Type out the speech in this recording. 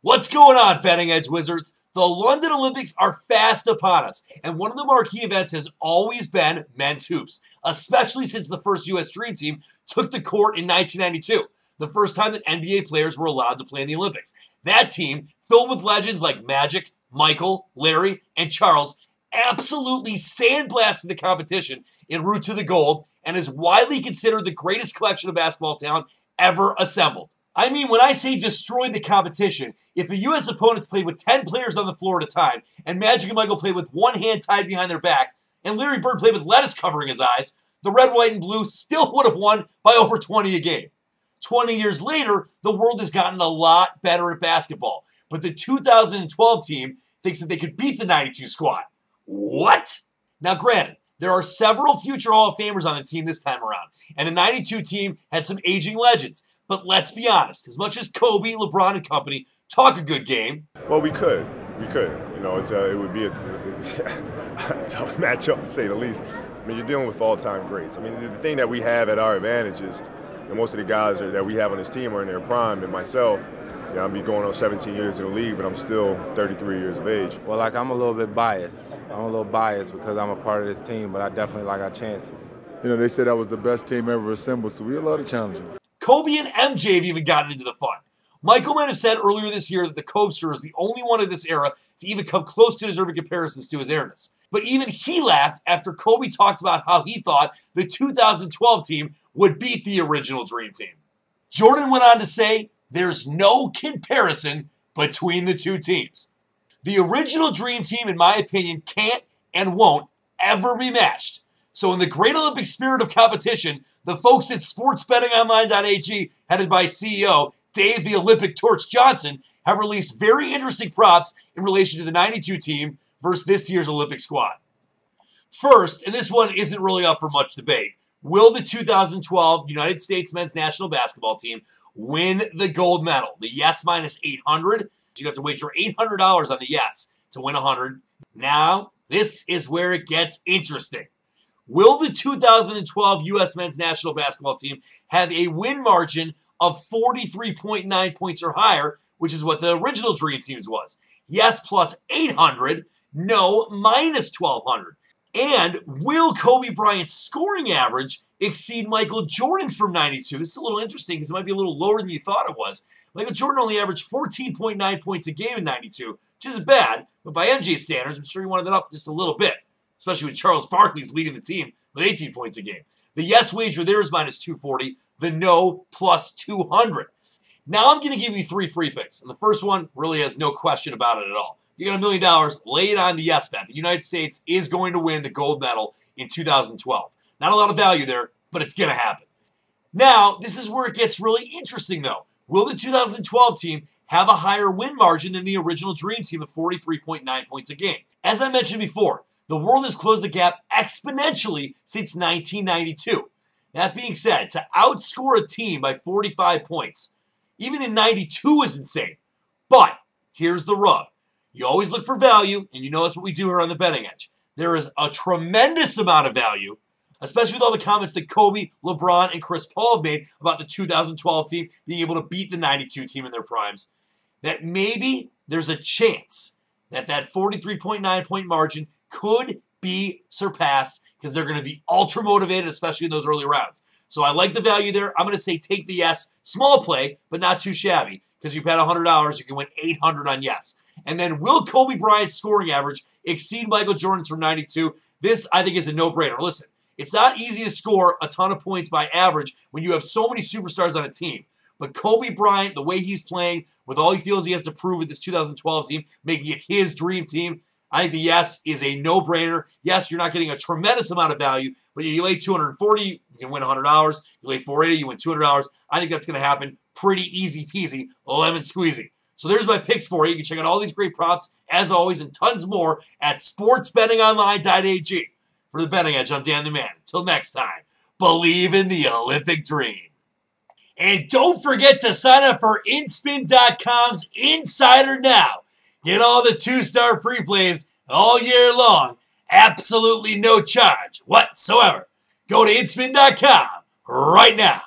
What's going on, Betting Edge Wizards? The London Olympics are fast upon us, and one of the marquee events has always been men's hoops, especially since the first U.S. Dream Team took the court in 1992, the first time that NBA players were allowed to play in the Olympics. That team, filled with legends like Magic, Michael, Larry, and Charles, absolutely sandblasted the competition en route to the gold and is widely considered the greatest collection of basketball talent ever assembled. I mean, when I say destroyed the competition, if the U.S. opponents played with 10 players on the floor at a time, and Magic and Michael played with one hand tied behind their back, and Larry Bird played with lettuce covering his eyes, the red, white, and blue still would have won by over 20 a game. 20 years later, the world has gotten a lot better at basketball, but the 2012 team thinks that they could beat the 92 squad. What? Now, granted, there are several future Hall of Famers on the team this time around, and the 92 team had some aging legends. But let's be honest, as much as Kobe, LeBron, and company talk a good game. Well, we could. You know, it would be a tough matchup to say the least. I mean, you're dealing with all-time greats. I mean, the thing that we have at our advantage is that most of the guys that we have on this team are in their prime, and myself, you know, I'm going on 17 years in the league, but I'm still 33 years of age. Well, I'm a little bit biased. I'm a little biased because I'm a part of this team, but I definitely like our chances. You know, they said that was the best team ever assembled, so we had a lot of challenges. Kobe and MJ have even gotten into the fun. Michael might have said earlier this year that the Cobster is the only one of this era to even come close to deserving comparisons to his airness. But even he laughed after Kobe talked about how he thought the 2012 team would beat the original Dream Team. Jordan went on to say, there's no comparison between the two teams. The original Dream Team, in my opinion, can't and won't ever be matched. So in the great Olympic spirit of competition, the folks at sportsbettingonline.ag, headed by CEO Dave the Olympic Torch Johnson, have released very interesting props in relation to the 92 team versus this year's Olympic squad. First, and this one isn't really up for much debate, will the 2012 United States men's national basketball team win the gold medal? The yes minus 800. You have to wager $800 on the yes to win 100. Now, this is where it gets interesting. Will the 2012 U.S. men's national basketball team have a win margin of 43.9 points or higher, which is what the original Dream Team's was? Yes, plus 800. No, minus 1,200. And will Kobe Bryant's scoring average exceed Michael Jordan's from 92? This is a little interesting because it might be a little lower than you thought it was. Michael Jordan only averaged 14.9 points a game in 92, which isn't bad, but by MJ standards, I'm sure he wanted it up just a little bit, especially when Charles Barkley's leading the team with 18 points a game. The yes wager there is minus 240. The no plus 200. Now I'm going to give you three free picks. And the first one really has no question about it at all. You got $1 million, lay it on the yes bet. The United States is going to win the gold medal in 2012. Not a lot of value there, but it's going to happen. Now, this is where it gets really interesting, though. Will the 2012 team have a higher win margin than the original Dream Team of 43.9 points a game? As I mentioned before, the world has closed the gap exponentially since 1992. That being said, to outscore a team by 45 points, even in 92 is insane. But here's the rub. You always look for value, and you know that's what we do here on the Betting Edge. There is a tremendous amount of value, especially with all the comments that Kobe, LeBron, and Chris Paul have made about the 2012 team being able to beat the 92 team in their primes, that maybe there's a chance that that 43.9 point margin could be surpassed because they're going to be ultra motivated, especially in those early rounds. So I like the value there. I'm going to say take the yes. Small play, but not too shabby, because you bet $100, you can win $800 on yes. And then will Kobe Bryant's scoring average exceed Michael Jordan's from 92? This, I think, is a no-brainer. Listen, it's not easy to score a ton of points by average when you have so many superstars on a team. But Kobe Bryant, the way he's playing, with all he feels he has to prove with this 2012 team, making it his dream team, I think the yes is a no-brainer. Yes, you're not getting a tremendous amount of value, but you lay $240, you can win $100. You lay $480, you win $200. I think that's going to happen pretty easy peasy, lemon squeezy. So there's my picks for you. You can check out all these great props, as always, and tons more at sportsbettingonline.ag. For the Betting Edge, I'm Dan the Man. Until next time, believe in the Olympic dream. And don't forget to sign up for InSpin.com's Insider now. Get all the 2-star free plays all year long. Absolutely no charge whatsoever. Go to InSpin.com right now.